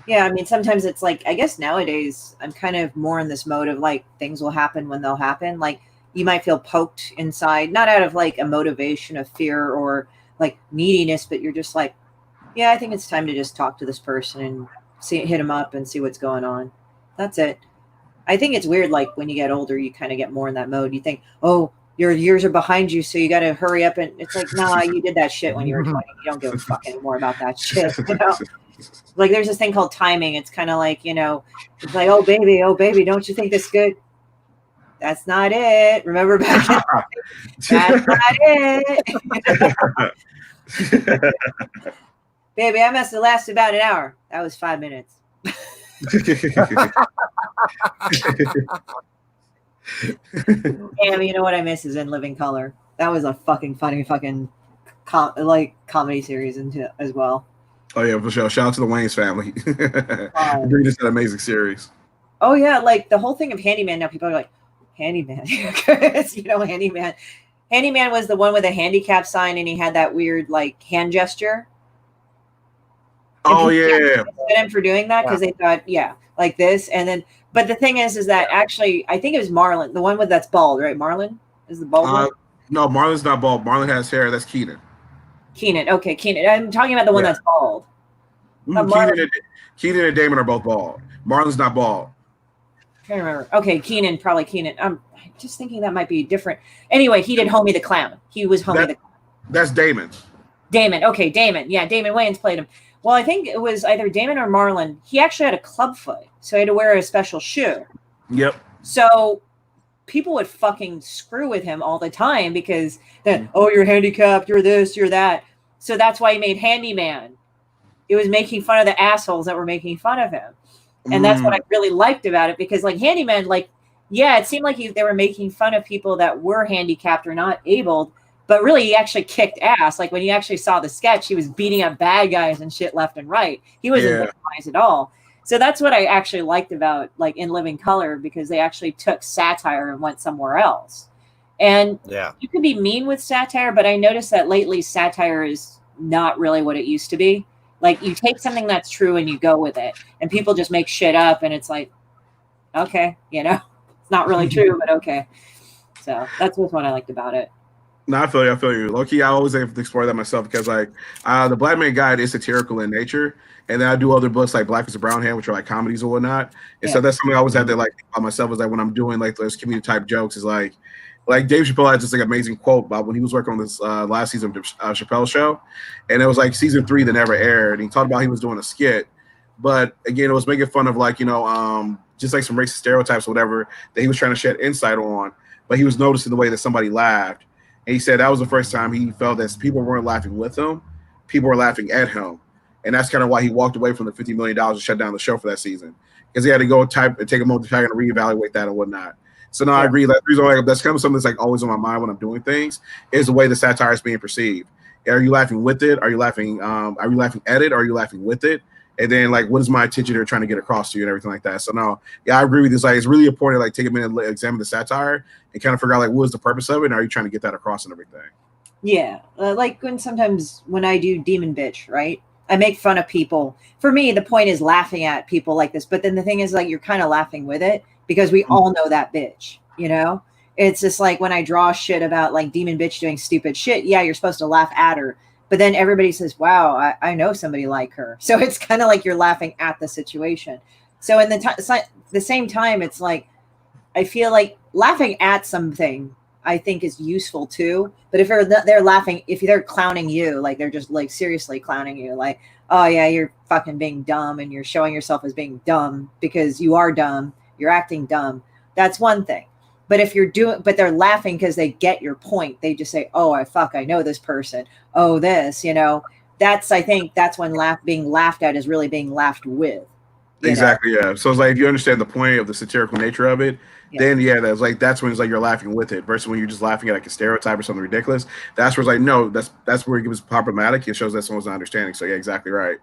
yeah, I mean, sometimes it's like, I guess nowadays I'm kind of more in this mode of like things will happen when they'll happen. Like you might feel poked inside, not out of like a motivation of fear or like neediness, but you're just like, yeah, I think it's time to just talk to this person and hit him up and see what's going on. That's it. I think it's weird. Like when you get older, you kind of get more in that mode. You think, oh, your years are behind you, so you got to hurry up. And it's like, nah, you did that shit when you were 20. You don't give a fuck anymore about that shit. Like there's this thing called timing. It's kind of like, it's like, oh baby, don't you think this good? That's not it. Remember back in that's not it. Baby, I must have lasted about an hour. That was 5 minutes. Damn, you know what I miss is In Living Color. That was a fucking funny comedy series as well. Oh yeah, for sure. Shout out to the Wayans family. Bring this an amazing series. Oh yeah, like the whole thing of Handyman. Now people are like, Handyman, Handyman. Handyman was the one with a handicap sign, and he had that weird like hand gesture. Oh yeah, him for doing that because they thought, like this, and then. But the thing is that actually, I think it was Marlon, the one that's bald, right? Marlon is the bald one. No, Marlon's not bald. Marlon has hair. That's Keenan. Okay, Keenan. I'm talking about the one that's bald. Keenan and Damon are both bald. Marlon's not bald. I can't remember. Okay, probably Keenan. I'm just thinking that might be different. Anyway, he did Homie the Clown. He was Homie the Clown. That's Damon. Damon. Okay, Damon. Yeah, Damon Wayans played him. Well, I think it was either Damon or Marlon. He actually had a club foot, so he had to wear a special shoe. Yep. So people would fucking screw with him all the time because then, oh, you're handicapped, you're this, you're that. So that's why he made Handyman. It was making fun of the assholes that were making fun of him. And that's what I really liked about it because like Handyman, like, yeah, it seemed like they were making fun of people that were handicapped or not abled. But really, he actually kicked ass. Like when you actually saw the sketch, he was beating up bad guys and shit left and right. He wasn't victimized at all. So that's what I actually liked about like In Living Color because they actually took satire and went somewhere else. And you can be mean with satire, but I noticed that lately satire is not really what it used to be. Like you take something that's true and you go with it, and people just make shit up, and it's like, okay, it's not really true, but okay. So that's what I liked about it. No, I feel you. Low-key, I always have to explore that myself because, like, the Black Man Guide is satirical in nature, and then I do other books like Black is a Brown Hand, which are like comedies or whatnot. And so that's something I always have to like about myself is like when I'm doing like those community type jokes is like Dave Chappelle had this like amazing quote about when he was working on this last season of the Chappelle Show, and it was like season 3 that never aired. And he talked about he was doing a skit, but again, it was making fun of like just like some racist stereotypes or whatever that he was trying to shed insight on, but he was noticing the way that somebody laughed. And he said that was the first time he felt that people weren't laughing with him, people were laughing at him. and that's kind of why he walked away from the $50 million to shut down the show for that season, because he had to go type and take a moment to try and reevaluate that and whatnot. So no, I agree. That's kind of something that's like always on my mind when I'm doing things, is the way the satire is being perceived. Are you laughing with it? Are you laughing at it? Or are you laughing with it? And then like, what is my attention they're trying to get across to you and everything like that. So no, yeah, I agree with this. Like, it's really important to like take a minute, examine the satire, and kind of figure out like what is the purpose of it, and are you trying to get that across and everything. Yeah, like when I do Demon Bitch, right? I make fun of people. For me, the point is laughing at people like this. But then the thing is, like, you're kind of laughing with it because we all know that bitch, you know? It's just like when I draw shit about like Demon Bitch doing stupid shit. Yeah, you're supposed to laugh at her. But then everybody says, wow, I know somebody like her. So it's kind of like you're laughing at the situation. So in the same time, it's like, I feel like laughing at something I think is useful too. But if they're laughing, if they're clowning you, like they're just like seriously clowning you, like, oh yeah, you're fucking being dumb and you're showing yourself as being dumb because you are dumb, you're acting dumb. That's one thing. But if but they're laughing because they get your point. They just say, oh, I know this person. Oh, this, you know, I think that's when being laughed at is really being laughed with. Exactly. Yeah. So it's like, if you understand the point of the satirical nature of it, then that's when it's like you're laughing with it, versus when you're just laughing at like a stereotype or something ridiculous. That's where it's like, no, that's where it gets problematic. It shows that someone's not understanding. So yeah, exactly right.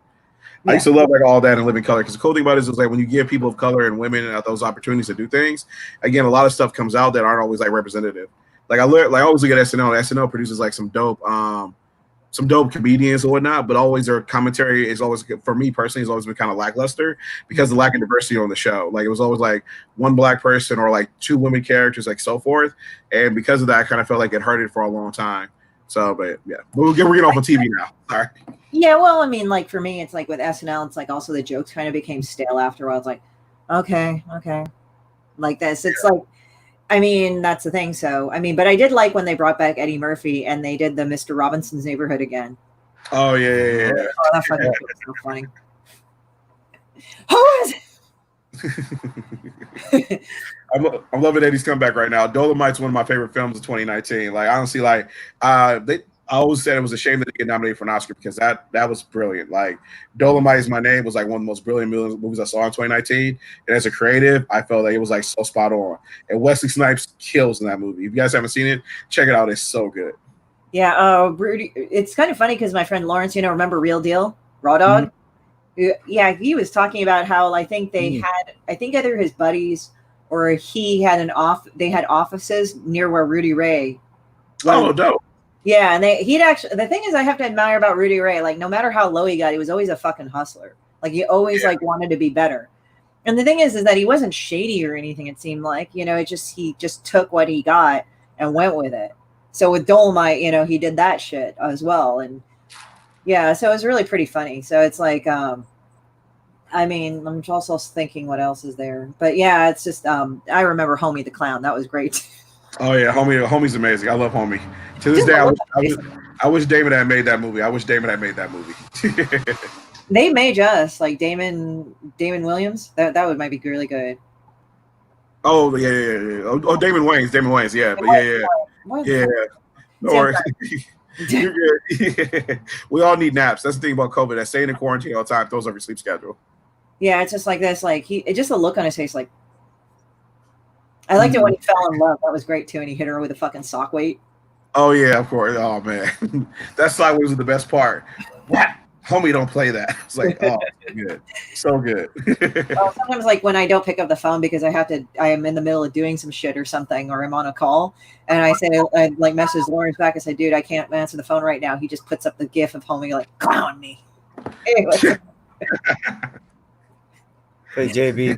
I used to love like all that in Living Color, because the cool thing about it is like when you give people of color and women those opportunities to do things, again, a lot of stuff comes out that aren't always like representative. Like I always look at SNL. SNL produces like some dope comedians or whatnot, but always their commentary is always, for me personally, has always been kind of lackluster because of the lack of diversity on the show. Like it was always like one black person or like two women characters, like so forth. And because of that, I kind of felt like it hurt it for a long time. So, but yeah, we're getting off on TV now. Sorry. Yeah, well, I mean, like for me, it's like with SNL, it's like also the jokes kind of became stale after a while. It's like, okay, like this. It's like, I mean, that's the thing. So, I mean, but I did like when they brought back Eddie Murphy and they did the Mr. Robinson's Neighborhood again. Oh yeah. Oh, that fucking was so funny. Who is it? I'm loving Eddie's comeback right now. Dolomite's one of my favorite films of 2019. Like honestly, like I always said it was a shame that they get nominated for an Oscar, because that was brilliant. Like Dolomite Is My Name was like one of the most brilliant movies I saw in 2019. And as a creative, I felt like it was like so spot on. And Wesley Snipes kills in that movie. If you guys haven't seen it, check it out. It's so good. Yeah, Rudy. It's kind of funny because my friend Lawrence, remember Real Deal, Raw Dog? Mm-hmm. Yeah, he was talking about how I think I think either his buddies or he had they had offices near where Rudy Ray was. Oh, dope. Yeah, and the thing is, I have to admire about Rudy Ray, like no matter how low he got, he was always a fucking hustler. Like he always like wanted to be better. And the thing is that he wasn't shady or anything. It seemed like, he just took what he got and went with it. So with Dolomite, he did that shit as well. And yeah, so it was really pretty funny. So it's like, I mean, I'm also thinking what else is there, but yeah, it's just, I remember Homie the Clown. That was great. Oh yeah, Homie's amazing. I love Homie. To this day, I wish Damon had made that movie. They may just like Damon Williams. That might be really good. Oh yeah. Oh, Damon Wayans. Yeah, but yeah. No worries. You're good. We all need naps. That's the thing about COVID. That staying in quarantine all the time throws off your sleep schedule. Yeah, it's just like this. Like just a look on his face. Like I liked it when he fell in love. That was great too. And he hit her with a fucking sock weight. Oh yeah, of course. Oh man, that sideways was the best part. What? Homie, don't play that. It's like, oh, good, so good. Well, sometimes, like when I don't pick up the phone because I am in the middle of doing some shit or something, or I'm on a call, and I like message Lawrence back. I say, dude, I can't answer the phone right now. He just puts up the gif of Homie like clown me. Anyway. Hey JB.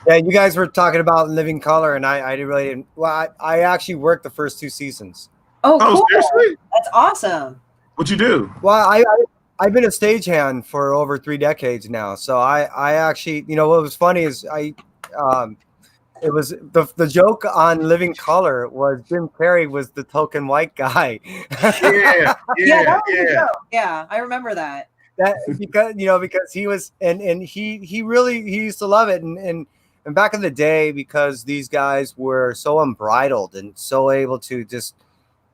Yeah, you guys were talking about Living Color, and I didn't. Well, I actually worked the first 2 seasons. Oh, cool. Seriously? That's awesome. What'd you do? Well, I've been a stagehand for over 3 decades now. So I actually, what was funny is it was the joke on Living Color was Jim Carrey was the token white guy. Yeah, I remember that. That because he was and he used to love it and back in the day, because these guys were so unbridled and so able to just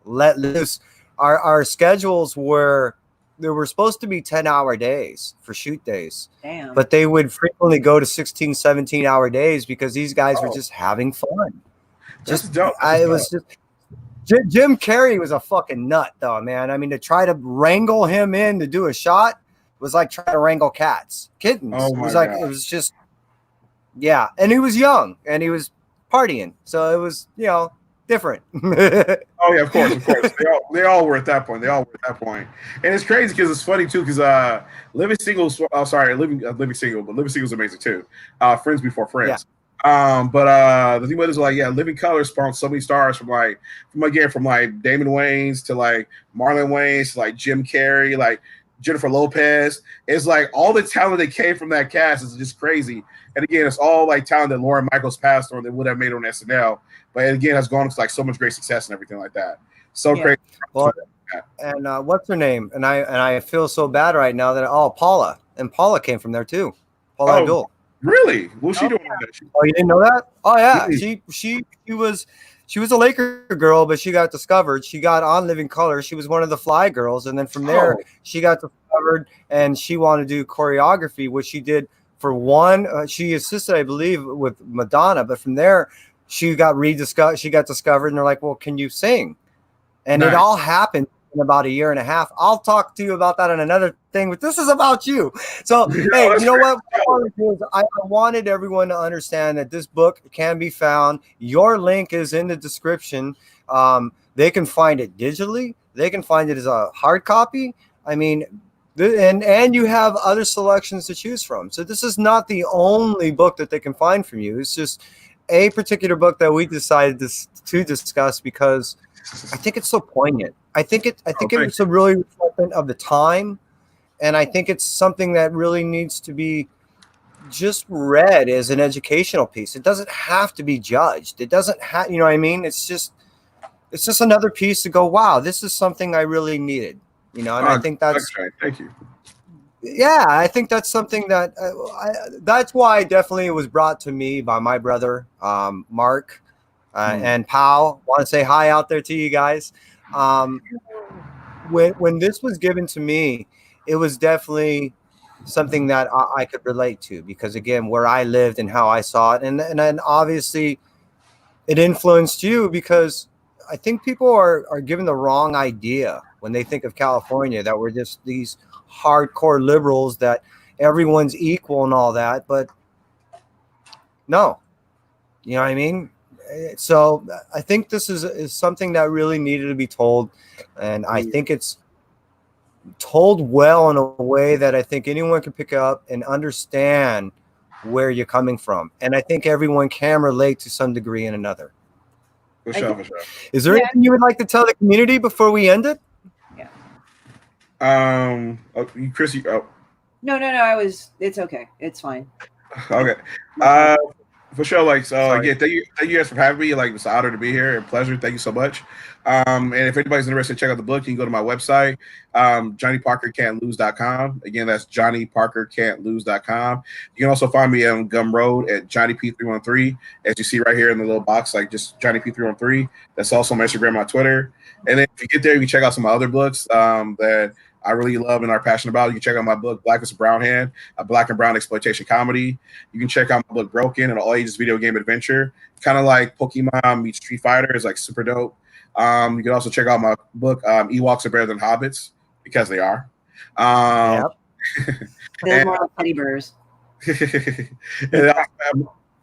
let loose, our schedules were there were supposed to be 10-hour days for shoot days, Damn. but they would frequently go to 16, 17-hour days because these guys were just having fun. That's Just dope. it was just Jim Carrey was a fucking nut though, man. I mean, to try to wrangle him in to do a shot was like trying to wrangle kittens. Oh It was my like God. it was just and he was young and he was partying, so it was different. Oh yeah, of course. They all were at that point. And it's crazy because it's funny too because Living Single's Living Single, but Living Single's amazing too. Friends Before Friends. But the thing about it is like Living Color spawned so many stars from Damon Wayans to like Marlon Wayans to like Jim Carrey, like Jennifer Lopez. It's like all the talent that came from that cast is just crazy. And again, it's all like talent that Lauren Michaels passed on that would have made on SNL. But again, has gone to like so much great success and everything like that. So crazy. Well, and what's her name? And I feel so bad right now that Paula came from there too. Paula Abdul. Really? What's she doing? Oh, you didn't know that? Oh yeah, Really? she was a Laker girl, but she got discovered. She got on Living Color. She was one of the Fly Girls, and then from there she got discovered, and she wanted to do choreography, which she did for one. She assisted, I believe, with Madonna, but from there she got rediscovered. She got discovered, and they're like, "Well, can you sing?" And it all happened in about a year and a half. I'll talk to you about that in another thing, but this is about you. So, hey, you know what? I wanted everyone to understand that this book can be found. Your link is in the description. They can find it digitally. They can find it as a hard copy. I mean, and you have other selections to choose from. So this is not the only book that they can find from you. It's just a particular book that we decided to discuss because I think it's so poignant. I think it's a really reflection of the time, and I think it's something that really needs to be just read as an educational piece. It doesn't have to be judged. It doesn't have, you know what I mean? It's just another piece to go, wow, this is something I really needed, and I think that's thank you. Yeah, I think that's something that that's why definitely it was brought to me by my brother, Mark, and Pal. Want to say hi out there to you guys. When this was given to me, it was definitely something that I could relate to because again, where I lived and how I saw it, and then obviously it influenced you because I think people are given the wrong idea when they think of California that we're just these hardcore liberals that everyone's equal and all that, but no, you know what I mean? So I think this is something that really needed to be told, and I think it's told well in a way that I think anyone can pick up and understand where you're coming from, and I think everyone can relate to some degree in another. For sure. Is there anything you would like to tell the community before we end it? Chris, No. It's okay. It's fine. Okay. For sure. Like, so again, thank you guys for having me. Like, it's an honor to be here and pleasure. Thank you so much. And if anybody's interested, check out the book. You can go to my website, JohnnyParkerCan'tLose.com. Again, that's JohnnyParkerCan'tLose.com. You can also find me on Gumroad at JohnnyP313, as you see right here in the little box, like just JohnnyP313. That's also my Instagram, my Twitter. And then if you get there, you can check out some of my other books that I really love and are passionate about. You can check out my book, Black as a Brown Hand, a Black and Brown exploitation comedy. You can check out my book, Broken, an all-ages video game adventure. Kind of like Pokemon meets Street Fighter. It's like super dope. You can also check out my book, Ewoks Are Better Than Hobbits, because they are. They're more like teddy bears. And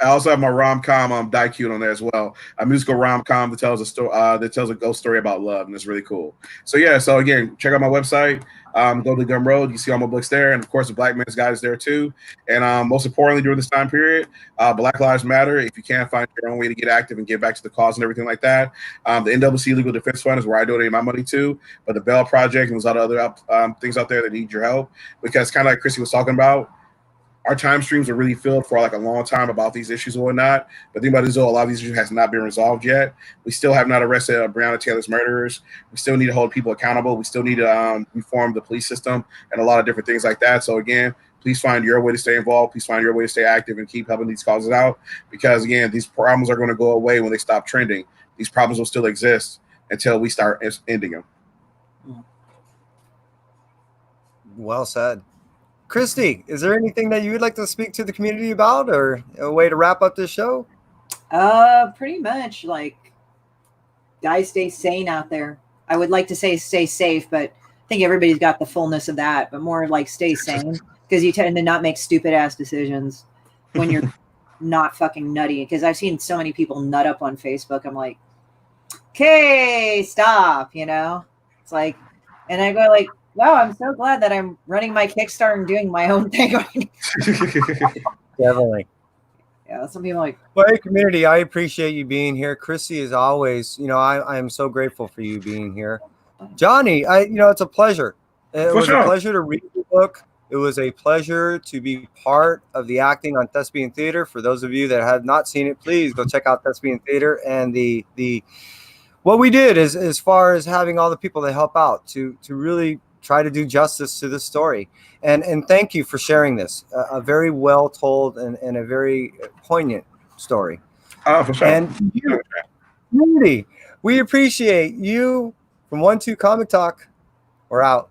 I also have my rom-com Die Cute on there as well. A musical rom-com that tells a story that tells a ghost story about love, and it's really cool. So yeah, so again, check out my website. Go to Gumroad. You see all my books there, and of course, the Black Man's Guide is there too. And most importantly, during this time period, Black Lives Matter. If you can't find your own way to get active and get back to the cause and everything like that, the NWC Legal Defense Fund is where I donate my money to. But the Bell Project and there's a lot of other things out there that need your help, because kind of like Chrissy was talking about, our time streams are really filled for like a long time about these issues and whatnot. But the thing about it is, though, a lot of these issues has not been resolved yet. We still have not arrested Breonna Taylor's murderers. We still need to hold people accountable. We still need to reform the police system and a lot of different things like that. So again, please find your way to stay involved. Please find your way to stay active and keep helping these causes out. Because again, these problems are going to go away when they stop trending. These problems will still exist until we start ending them. Well said. Christy, is there anything that you would like to speak to the community about, or a way to wrap up this show? Pretty much like, guys, stay sane out there. I would like to say stay safe, but I think everybody's got the fullness of that, but more like stay sane, because you tend to not make stupid ass decisions when you're not fucking nutty. Because I've seen so many people nut up on Facebook. I'm like, okay, stop, you know? It's like, and I go like, wow, I'm so glad that I'm running my Kickstarter and doing my own thing. Definitely. Yeah, some people are like, Well, hey, community, I appreciate you being here. Chrissy, as always, I am so grateful for you being here. Johnny, it's a pleasure. It was a pleasure to read the book. It was a pleasure to be part of the acting on Thespian Theater. For those of you that have not seen it, please go check out Thespian Theater. And the what we did is, as far as having all the people that help out to really try to do justice to this story. And thank you for sharing this, a very well told and a very poignant story. Oh, for sure. And you, community, we appreciate you. From 1-2 Comic Talk, we're out.